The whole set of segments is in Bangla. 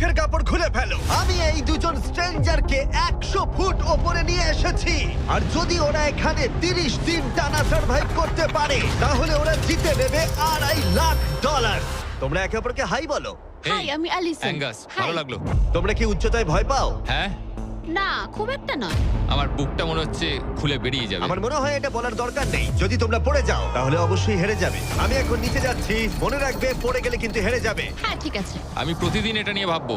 মুখের কাপড় খুলে ফেলো। আমি এই দুজন স্ট্রেঞ্জারকে 100 ফুট ওপরে নিয়ে এসেছি, আর যদি ওরা এখানে 30 দিন টানা সার্ভাইভ করতে পারে তাহলে ওরা জিতে নেবে $2.5 লাখ। তোমরা একে অপরকে হাই বলো। হাই, আমি অ্যালিসন। অ্যাঙ্গাস, ভালো লাগলো। তোমরা কি উচ্চতায় ভয় পাও? হ্যাঁ, না, খুব একটা নয়। আমার বুকটা মনে হচ্ছে খুলে বেরিয়ে যাবে। আমার মনে হয় এটা বলার দরকার নেই। যদি তোমরা পড়ে যাও তাহলে অবশ্যই হেরে যাবে। আমি এখন নিচে যাচ্ছি, মনে রাখবে পড়ে গেলে কিন্তু হেরে যাবে। হ্যাঁ, ঠিক আছে। আমি প্রতিদিন এটা নিয়ে ভাববো।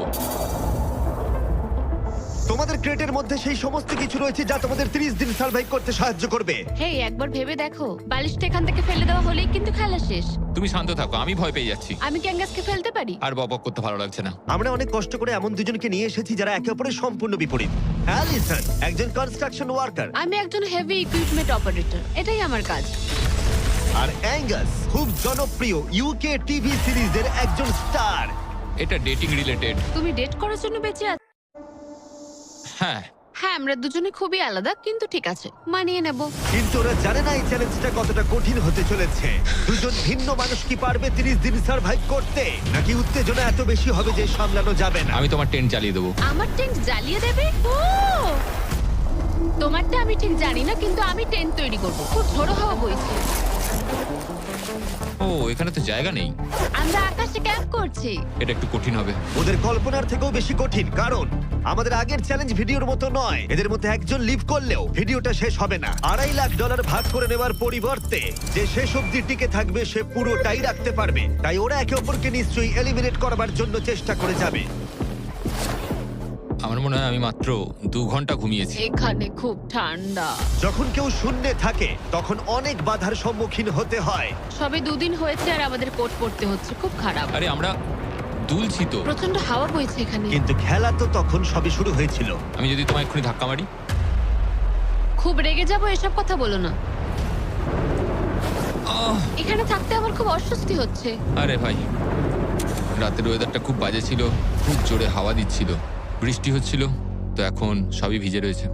তোমাদের ক্রেটের মধ্যে সেই সমস্ত কিছু রয়েছে যা তোমাদের 30 দিন সার্ভাইভ করতে সাহায্য করবে। হেই, একবার ভেবে দেখো, বালিশটা এখান থেকে ফেলে দেওয়া হলেই কিন্তু খেলা শেষ। তুমি শান্ত থাকো, আমি ভয় পেয়ে যাচ্ছি। আমি ক্যাঙ্গাসকে ফেলতে পারি? আর বকবক করতে ভালো লাগছে না। আমরা অনেক কষ্ট করে এমন দুজনকে নিয়ে এসেছি যারা একে অপরের সম্পূর্ণ বিপরীত। অ্যালিসন একজন কনস্ট্রাকশন ওয়ার্কার, আমি একজন হেভি ইকুইপমেন্ট অপারেটর, এটাই আমার কাজ। আর অ্যাঙ্গাস খুব জনপ্রিয় ইউকে টিভি সিরিজের একজন স্টার। এটা ডেটিং রিলেটেড। তুমি ডেট করার জন্য বেঁচে আছো? হ্যাঁ, হ্যাঁ, আমরা দুজনে খুবই আলাদা, কিন্তু ঠিক আছে, মানিয়ে নেব। কিন্তু ওরা জানে না এই চ্যালেঞ্জটা কতটা কঠিন হতে চলেছে। দুজন ভিন্ন মানুষ কি পারবে 30 দিন সার্ভাইভ করতে, নাকি উত্তেজনা এত বেশি হবে যে সামলানো যাবে না? আমি তোমার টেন্ট জ্বালিয়ে দেবো। আমার টেন্ট জ্বালিয়ে দেবে? ও, তোমারটা আমি ঠিক জানি না, কিন্তু আমি টেন্ট তৈরি করব। খুব ঝোড়ো হাওয়া বইছে। ও, এখানে তো জায়গা নেই। আমরা আকাশে ক্যাম্প করছি। এটা একটু কঠিন হবে। ওদের কল্পনার থেকেও বেশি কঠিন, কারণ আমাদের আগের চ্যালেঞ্জ ভিডিওর মতো নয়। এদের মধ্যে একজন লিভ করলেও ভিডিওটা শেষ হবে না। $2.5 লাখ ভাগ করে নেওয়ার পরিবর্তে যে শেষ অবধি টিকে থাকবে সে পুরোটাই রাখতে পারবে। তাই ওরা একে অপরকে নিশ্চয়ই এলিমিনেট করবার জন্য চেষ্টা করে যাবে। আমার মনে হয় আমি মাত্র 2 ঘন্টা ঘুমিয়েছি। এখানে খুব ঠান্ডা। যখন কেউ শূন্যে থাকে তখন অনেক বাধার সম্মুখীন হতে হয়। সবে 2 দিন হয়েছে আর আমাদের কোট পড়তে হচ্ছে, খুব খারাপ। আরে আমরা দুলছি তো। প্রচন্ড হাওয়া বইছে এখানে। কিন্তু খেলা তো তখন সবে শুরু হয়েছিল। আমি যদি তোমায় এক্ষুনি ধাক্কা মারি? খুব রেগে যাবো, এসব কথা বলো না। আহ! এখানে থাকতে আমার খুব অস্বস্তি হচ্ছে। আরে ভাই, রাতের ওয়েদারটা খুব বাজে ছিল, খুব জোরে হাওয়া দিচ্ছিল, বৃষ্টি হচ্ছিল, তো এখন সবই ভিজে রয়েছে।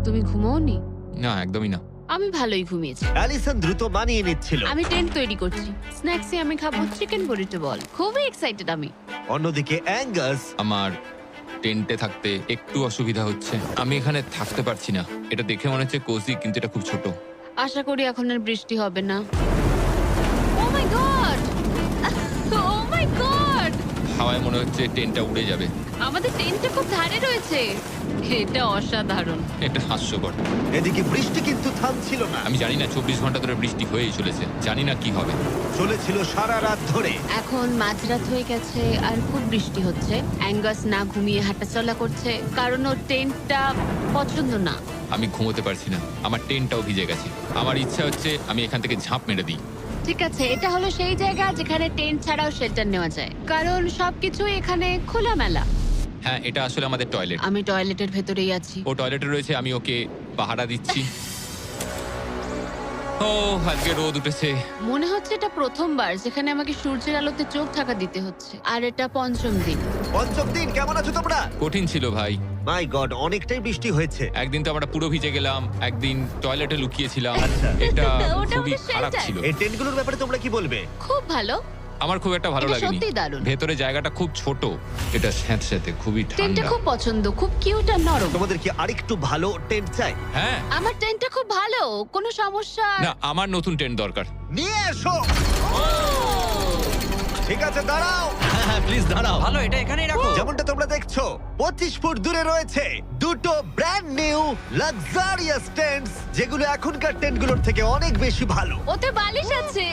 তুমি ঘুমোওনি? না, একদমই না। আমি ভালোই ঘুমিয়েছি। অ্যালিসন দ্রুত মানিয়ে নিচ্ছিল। আমি টেন্ট তৈরি করছি। স্ন্যাক্সে আমি খাবো চিকেন বুরিটো বল। খুবই এক্সাইটেড আমি। অন্যদিকে অ্যাঙ্গাস আমার টেন্টে থাকতে একটু অসুবিধা হচ্ছে। আমি এখানে থাকতে পারছি না। এটা দেখে মনে হচ্ছে কোজি, কিন্তু এটা খুব ছোট। আশা করি এখন আর বৃষ্টি হবে না। ও মাই গড! ও মাই গড! হাওয়ায় মনে হচ্ছে টেন্টটা উড়ে যাবে। আমাদের টেন্টটা খুব ধারে রয়েছে। এটা অসাধারণ। এটা হাস্যকর। এদিকে বৃষ্টি কিন্তু থামছিল না। আমি জানি না, 24 ঘন্টা ধরে বৃষ্টি হয়েই চলেছে। জানি না কি হবে। চলেছিল সারা রাত ধরে। এখন মাঝরাত হয়ে গেছে আর খুব বৃষ্টি হচ্ছে। অ্যাঙ্গাস না ঘুমিয়ে হাঁটাচলা করছে, কারণ ওর টেন্টটা পছন্দ না। আমি ঘুমোতে পারছি না, আমার টেন্টটাও ভিজে গেছে। আমার ইচ্ছা হচ্ছে আমি এখান থেকে ঝাঁপ মেরে দিই। ঠিক আছে, এটা হলো সেই জায়গা যেখানে টেন্ট ছাড়াও শেল্টার নেওয়া যায়, কারণ সবকিছুই এখানে খোলামেলা। হ্যাঁ, এটা আসলে আমাদের টয়লেট। আমি টয়লেটের ভেতরেই আছি। ও টয়লেটে রয়েছে, আমি ওকে পাহারা দিচ্ছি। ও, আজকে রোদ উঠেছে। মনে হচ্ছে এটা প্রথমবার যেখানে আমাকে সূর্যের আলোতে চোখ ঢাকা দিতে হচ্ছে, আর এটা 5ম দিন। পঞ্চম দিন, কেমন আছো তোমরা? কঠিন ছিল ভাই। মাই গড, অনেকটাই বৃষ্টি হয়েছে। একদিন তো আমরা পুরো ভিজে গেলাম, একদিন টয়লেটে লুকিয়েছিলাম। আচ্ছা। এটা ওটা খুবই আমাদের খারাপ shelter। ছিল। এই টেন্টগুলোর ব্যাপারে তোমরা কি বলবে? খুব ভালো। আমার খুব একটা ভালো এটা লাগেনি। সত্যিই দারুণ। ভেতরে জায়গাটা খুব ছোট, এটা স্যাঁতস্যাঁতে, খুবই টেন্টটা ঠান্ডা। খুব পছন্দ, খুব কিউট আর নরম। তোমাদের কি আরেকটু ভালো টেন্ট চাই? হ্যাঁ, আমার টেন্টটা খুব ভালো, কোনো সমস্যা। না, আমার নতুন টেন্ট দরকার। নিয়ে এসো। ঠিক আছে, দাঁড়াও। হ্যাঁ প্লিজ দাঁড়াও। ভালো, এটা এখানেই রাখো। যেমনটা তোমরা দেখছো 25 ফুট দূরে রয়েছে দুটো ব্র্যান্ড নিউ লাক্সারিয়াস টেন্টস, যেগুলো এখনকার টেন্টগুলোর থেকে অনেক বেশি ভালো। ওতে বালিশ আছে।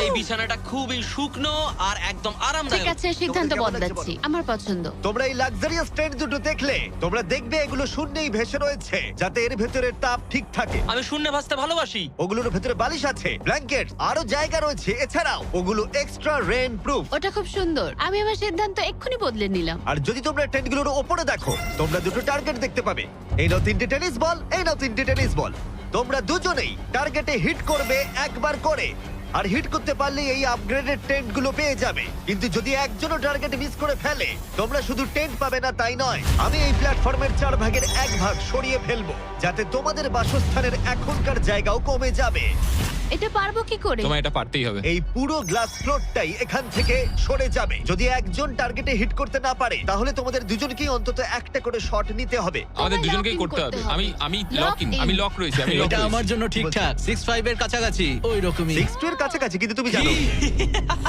এই বিছানাটা খুবই শুকনো আর একদম ঠিক আরামদায়ক। আছে, সিদ্ধান্ত কেমন লাগছে বদলাচ্ছি। বলো? আমার পছন্দ। তোমরা এই লাক্সারিয়াস টেন্ট দুটো দেখলে তোমরা দেখবে এগুলো শূন্যেই ভেসে রয়েছে, যাতে এর ভেতরে তাপ ঠিক থাকে। আমি শূন্যে ভাসতে ভালোবাসি। ওগুলোর ভেতরে বালিশ আছে, ব্ল্যাঙ্কেট, আরো জায়গা রয়েছে। এছাড়াও ওগুলো এক্সট্রা রেন প্রুফ। ওটা খুব সুন্দর। আমি আমার সিদ্ধান্ত এক্ষুনি বদলে নিলাম। আর যদি তোমরা টেন্টগুলোর ওপরে দেখো, তোমরা দুটো টার্গেট দেখতে পাবে। এই নাও 3টে টেনিস বল, এই নাও 3টে টেনিস বল। তোমরা দুজনেই টার্গেটে হিট করবে একবার করে, আর হিট করতে পারলে এই আপগ্রেডেড টেন্টগুলো পেয়ে যাবে। কিন্তু যদি একজনও টার্গেট মিস করে ফেলে, তোমরা শুধু টেন্ট পাবে না তাই নয়, আমি এই প্ল্যাটফর্মের 4 ভাগের 1 ভাগ সরিয়ে ফেলবো, যাতে তোমাদের বাসস্থানের এখনকার জায়গাও কমে যাবে। এটা পারবো কি করে? তোমায় এটা পারতেই হবে। এই পুরো গ্লাস ফ্লোরটাই এখান থেকে সরে যাবে। যদি একজন টার্গেটে হিট করতে না পারে তাহলে তোমাদের দুজনকেই অন্তত একটা করে শট নিতে হবে। আমাদের তোমায় দুজনকেই lock in করতে হবে। করতে আমি হবে। আমি Lock লক ইন, in। আমি লক রয়েছি, আমি লক এটা রয়েছি। আমার জন্য ঠিকঠাক 6-5 এর কাছাকাছি ওই রকমই। 6 এর কাছাকাছি, কিন্তু তুমি জানো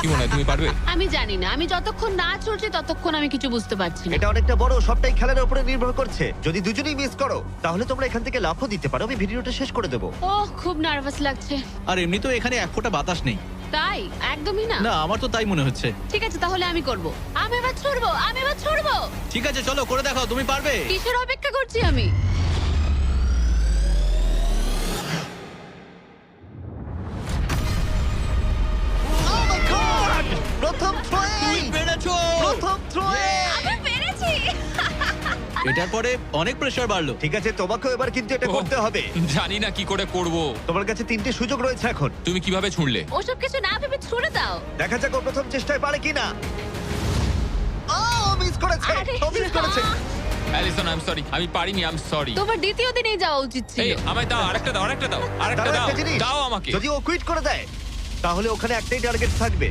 কি মনে হয় তুমি পারবে? আমি জানি না, আমি যতক্ষণ না চলছে ততক্ষণ আমি কিছু বুঝতে পারছি না। এটা অনেকটা বড়, সবটাই খেলার উপরে নির্ভর করছে। যদি দুজনেই মিস করো তাহলে তোমরা এখান থেকে লাফও দিতে পারো। আমি ভিডিওটা শেষ করে দেবো। ওহ, খুব নার্ভাস লাগছে। আর এমনি তো এখানে এক ফোঁটা বাতাস নেই। তাই? একদমই না। না আমার তো তাই মনে হচ্ছে। ঠিক আছে, তাহলে আমি করব। আমি এবার ছুড়বো, আমি এবার ছুড়বো। ঠিক আছে চলো করে দেখাও, তুমি পারবে। কিসের অপেক্ষা করছি আমি? Oh my God! প্রথম থ্রোয়ে! পেরেছো। প্রথম থ্রোয়ে! আমি পেরেছি। এটার পরে অনেক প্রেসার বাড়লো। ঠিক আছে, তোমাকেও এবার কিন্তু এটা ওহ, করতে হবে। জানি না কি করে করব। তোমার কাছে 3টে সুযোগ রয়েছে এখন। তুমি কিভাবে ছুঁড়লে? ওসব কিছু না ভেবে ছুড়ে দাও। দেখা যাক ও প্রথম চেষ্টায় পারে কিনা। ও মিস করেছে, আরে, ও মিস করেছে। অ্যালিসন, আই এম সরি, আমি পারিনি, আই এম সরি। তোমার দ্বিতীয় দিনেই যাওয়া উচিত ছিল। এই আমায় দাও, আরেকটা দাও, আরেকটা দাও, আরেকটা দাঁড়াও, দাও, একটা জিনিস। দাও আমাকে। যদি ও কুইট করে দেয় তাহলে ওখানে একটাই টার্গেট থাকবে।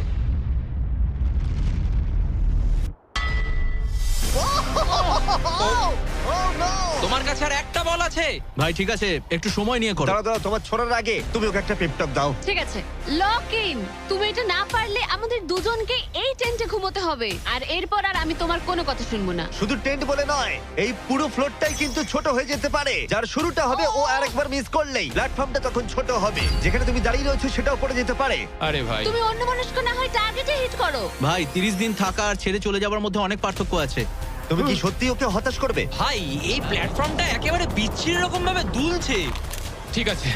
Oh, no! তোমার কাছে আর একটা বল আছে। ভাই ঠিক আছে একটু সময় নিয়ে করো। দাঁড়াও, দাঁড়াও, তোমার ছোড়ার আগে তুমি ওকে একটা পেপটক দাও। ঠিক আছে, লক ইন। তুমি এটা না পারলে আমাদের দুজনকে এই টেন্টে ঘুমোতে হবে। আর এরপর আর আমি তোমার কোনো কথা শুনবো না। শুধু টেন্ট বলে নয়, এই পুরো ফ্লোরটাই কিন্তু ছোট হয়ে যেতে পারে। যার শুরুটা হবে ও আরেকবার মিস করলেই প্ল্যাটফর্মটা তখন ছোট হবে। যেখানে তুমি দাঁড়িয়ে রয়েছো সেটাও পড়ে যেতে পারে। আরে ভাই, তুমি অন্যমনস্ক না হয় টার্গেটে হিট করো। ভাই 30 দিন থাকা আর ছেড়ে চলে যাওয়ার মধ্যে অনেক পার্থক্য আছে। তুমি কি সত্যি ওকে হতাশ করবে? ভাই এই প্ল্যাটফর্মটা একেবারে বিচ্ছিরি রকম ভাবে দুলছে। ঠিক আছে।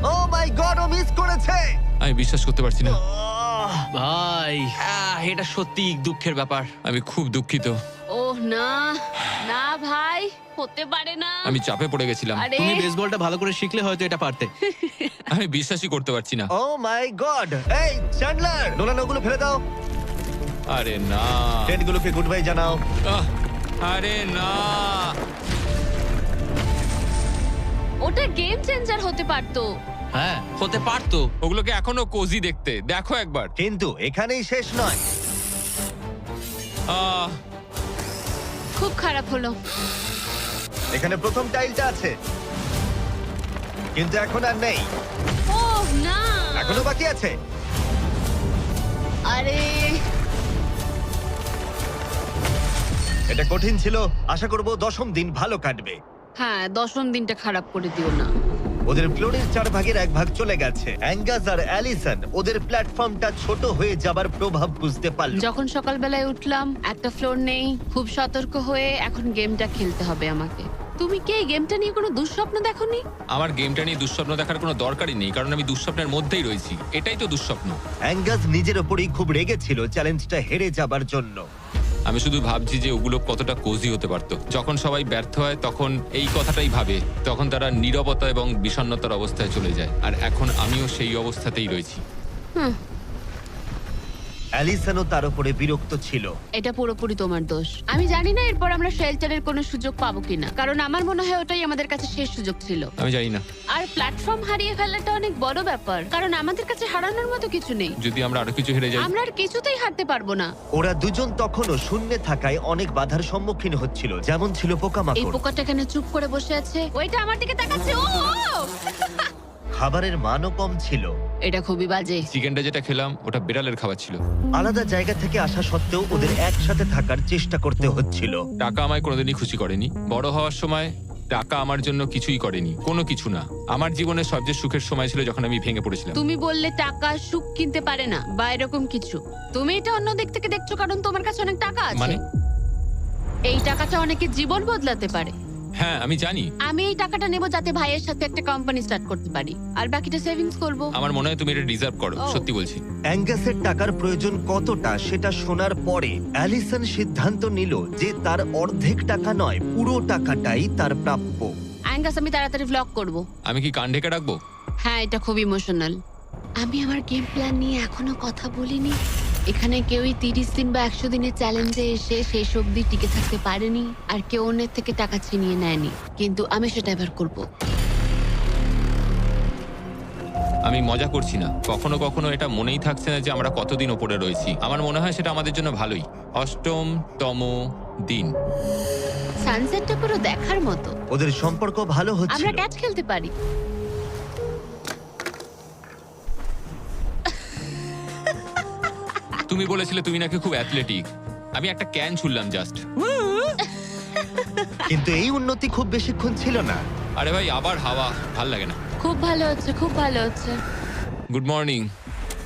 ও মাই গড, ও মিস করেছে। আমি বিশ্বাস করতে পারছি না। ভাই এটা সত্যি দুঃখের ব্যাপার। আমি খুব দুঃখিত। ওহ না, না ভাই, হতে পারে না। আমি চাপে পড়ে গেছিলাম। আরে তুমি বেসবলটা ভালো করে শিখলে হয়তো এটা পারতে। আমি বিশ্বাসই করতে পারছি না। ও মাই গড। এই চ্যান্ডলার, নোলান ওগুলো ফেলে দাও। আরে না, টেন্টগুলোকে গুড বাই জানাও। আহ, আরে না। ওটা গেম চেঞ্জার হতে পারতো। হ্যাঁ হতে পারতো। ওগুলোকে এখনো কোজি দেখতে, দেখো একবার। কিন্তু এখানেই শেষ নয়। আহ, খুব খারাপ হলো। এখানে প্রথম টাইলটা আছে, কিন্তু এখন আর নেই। ওহ না, এখনো বাকি আছে। আরে এটা কঠিন ছিল। আশা করব 10ম দিন ভালো কাটবে। হ্যাঁ, 10ম দিনটা খারাপ করে দিও না। ওদের ফ্লোরের 4 ভাগের 1 ভাগ চলে গেছে। অ্যাঙ্গাস আর অ্যালিসন ওদের প্ল্যাটফর্মটা ছোট হয়ে যাবার প্রভাব বুঝতে পারল। যখন সকালবেলায় উঠলাম, একটা ফ্লোর নেই। খুব সতর্ক হয়ে এখন গেমটা খেলতে হবে আমাকে। তুমি কি এই গেমটা নিয়ে কোনো দুঃস্বপ্ন দেখোনি? আমার গেমটা নিয়ে দুঃস্বপ্ন দেখার কোনো দরকারই নেই, কারণ আমি দুঃস্বপ্নের মধ্যেই রয়েছি। এটাই তো দুঃস্বপ্ন। অ্যাঙ্গাস নিজের ওপরেই খুব রেগেছিল চ্যালেঞ্জটা হেরে যাবার জন্য। আমি শুধু ভাবছি যে ওগুলো কতটা কোজি হতে পারতো। যখন সবাই ব্যর্থ হয় তখন এই কথাটাই ভাবে, তখন তারা নীরবতা এবং বিষণ্ণতার অবস্থায় চলে যায়। আর এখন আমিও সেই অবস্থাতেই রয়েছি। অ্যালিসনও তার উপরে বিরক্ত ছিল। এটা পুরোপুরি তোমার দোষ। আমি জানি না এরপর আমরা শেল্টারের কোনো সুযোগ পাবো কিনা, কারণ আমার মনে হয় ওটাই আমাদের কাছে শেষ সুযোগ ছিল। আমি জানি না, আর প্ল্যাটফর্ম হারিয়ে ফেলাটা অনেক বড় ব্যাপার, কারণ আমাদের কাছে হারানোর মতো কিছু নেই। যদি আমরা আরো কিছু হেরে যাই। আমরা আর কিছুতেই হারতে পারবো না। ওরা দুজন তখনও শূন্যে থাকায় অনেক বাধার সম্মুখীন হচ্ছিল, যেমন ছিল এই পোকামাকড়। পোকাটা এখানে চুপ করে বসে আছে, ওইটা আমার দিকে তাকাচ্ছে। ও খাবারের মানও কম ছিল। এটা খুবই বাজে। চিকেনটা যেটা খেলাম ওটা বিড়ালের খাবার ছিল। আলাদা জায়গা থেকে আসা সত্ত্বেও ওদের একসাথে থাকার চেষ্টা করতে হচ্ছিল। টাকা আমায় কোনোদিনই খুশি করেনি। বড় হওয়ার সময় টাকা আমার জন্য কিছুই করেনি, কোনো কিছু না। আমার জীবনের সবচেয়ে সুখের সময় ছিল যখন আমি ভেঙে পড়েছিলাম। তুমি বললে টাকা সুখ কিনতে পারে না বা এরকম কিছু। তুমি এটা অন্য দিক থেকে দেখছো কারণ তোমার কাছে অনেক টাকা আছে। মানে? এই টাকাটা অনেকের জীবন বদলাতে পারে। হ্যাঁ আমি জানি। আমি এই টাকাটা নেব যাতে ভাইয়ের সাথে একটা কোম্পানি স্টার্ট করতে পারি, আর বাকিটা সেভিংস করব। আমার মনে হয় তুমি এটা ডিজার্ভ করো, ও। সত্যি বলছি। অ্যাঙ্গাসের টাকার প্রয়োজন কতটা সেটা শোনার পরে অ্যালিসন সিদ্ধান্ত নিল যে তার অর্ধেক টাকা নয়, পুরো টাকাটাই তার প্রাপ্য। অ্যাঙ্গাস, আমি তাড়াতাড়ি ভ্লগ করব। আমি কি কান ঢেকে রাখবো? হ্যাঁ, এটা খুব ইমোশনাল। আমি আমার গেম প্ল্যান নিয়ে এখনো কথা বলিনি। এখানে কেউই 30 দিন বা 100 দিনের চ্যালেঞ্জে এসে শেষ অবধি টিকে থাকতে পারেনি, আর কেউ অন্যের থেকে টাকা ছিনিয়ে নেয়নি। কিন্তু আমি সেটা এবার করব। আমি মজা করছি না, কখনো কখনো এটা মনেই থাকছে না যে আমরা কতদিন ওপরে রয়েছি। আমার মনে হয় সেটা আমাদের জন্য ভালোই। 8তম দিন। সানসেটটা পুরো দেখার মতো। ওদের সম্পর্ক ভালো আমরা হচ্ছিল। ক্যাচ খেলতে পারি। তুমি বলেছিলে তুমি নাকি খুব অ্যাথলেটিক। আমি একটা ক্যান ছুড়লাম জাস্ট। কিন্তু এই উন্নতি খুব বেশিক্ষণ ছিল না। আরে ভাই, আবার হাওয়া, ভাল লাগে না। খুব ভালো হচ্ছে, খুব ভালো হচ্ছে। Good morning.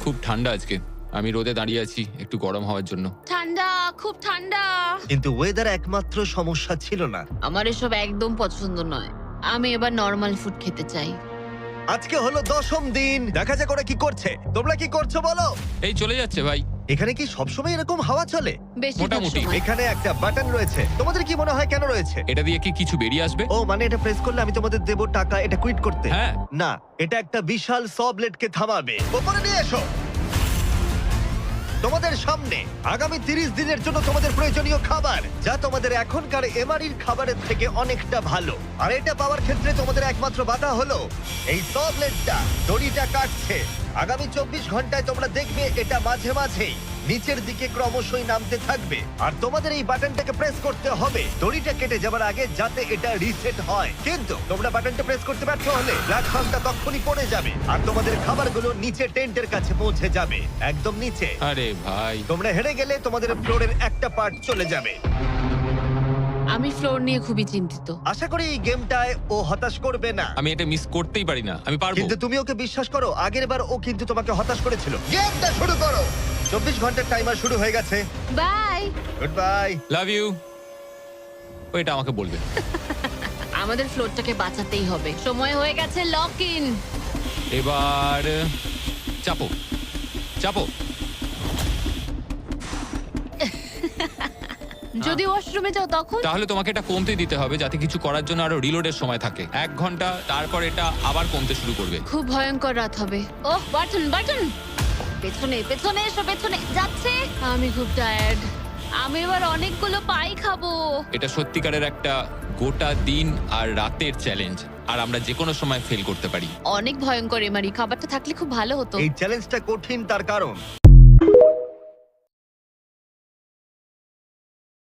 খুব ঠান্ডা আজকে। আমি রোদে দাঁড়িয়ে আছি একটু গরম হওয়ার জন্য। ঠান্ডা, খুব ঠান্ডা। কিন্তু ওয়েদার একমাত্র সমস্যা ছিল না। আমার এসব একদম পছন্দ নয়। আমি এবার নর্মাল ফুড খেতে চাই। আজকে হলো 10ম দিন। দেখা যাক ওরা কি করছে। তোমরা কি করছো বলো? এই চলে যাচ্ছে ভাই। এখানে কি সবসময় এরকম হাওয়া চলে? বেশিরভাগ মোটামুটি। সময়। এখানে একটা বাটন রয়েছে। তোমাদের কি মনে হয় কেন রয়েছে? এটা দিয়ে কি কিছু বেরিয়ে আসবে? ও মানে এটা প্রেস করলে আমি তোমাদের দেবো টাকা এটা কুইট করতে? হ্যাঁ। না, এটা একটা বিশাল স ব্লেডকে থামাবে। উপরে নিয়ে এসো। তোমাদের সামনে আগামী 30 দিনের জন্য তোমাদের প্রয়োজনীয় খাবার, যা তোমাদের এখনকার এমআরইর খাবারের থেকে অনেকটা ভালো। আর এটা পাওয়ার ক্ষেত্রে তোমাদের একমাত্র বাধা হলো এই স ব্লেডটা দড়িটা কাটছে। আগামী 24 ঘন্টায় তোমরা দেখবে এটা মাঝে মাঝেই নিচের দিকে ক্রমশই নামতে থাকবে। আর তোমাদের এই বাটনটাকে প্রেস করতে হবে দড়িটা কেটে যাবার আগে, যাতে এটা রিসেট হয়। কিন্তু তোমরা বাটনটা প্রেস করতে ব্যর্থ হলে প্ল্যাটফর্মটা তখনই পড়ে যাবে আর তোমাদের খাবারগুলো নিচে টেন্টের কাছে পৌঁছে যাবে, একদম নিচে। আরে ভাই, তোমরা হেরে গেলে তোমাদের ফ্লোরের একটা পার্ট চলে যাবে। আমি ফ্লোর নিয়ে খুবই চিন্তিত। আশা করি এই গেমটায় ও হতাশ করবে না। আমি এটা মিস করতেই পারি না। আমি পারবো। কিন্তু তুমি ওকে বিশ্বাস করো, আগের বার ও কিন্তু তোমাকে হতাশ করেছিল। গেমটা শুরু করো। 24 ঘন্টার টাইমার শুরু হয়ে গেছে। Bye. Good bye. Love you. ওইটা আমাকে বলবে। আমাদের ফ্লোরটাকে বাঁচাতেই হবে। সময় হয়ে গেছে লক ইন। এবার চাপো চাপো। যদি ওয়াশরুমে যাও তখন? তাহলে তোমাকে এটা কমতে দিতে হবে যাতে কিছু করার জন্য আরো রিলোডের সময় থাকে। 1 ঘন্টা, তারপর এটা আবার কমতে শুরু করবে। খুব ভয়ঙ্কর রাত হবে। ওহ, বাটন বাটন। পেছনে পেছনে এসো, পেছনে যাচ্ছে। আমি খুব টায়ার্ড। আমি এবার অনেকগুলো পাই খাবো। এটা সত্যিকারের একটা গোটা দিন আর রাতের চ্যালেঞ্জ, আর আমরা যে কোনো সময় ফেল করতে পারি। অনেক ভয়ঙ্কর এমারি। খাবারটা থাকলে খুব ভালো হতো। এই চ্যালেঞ্জটা কঠিন তার কারণ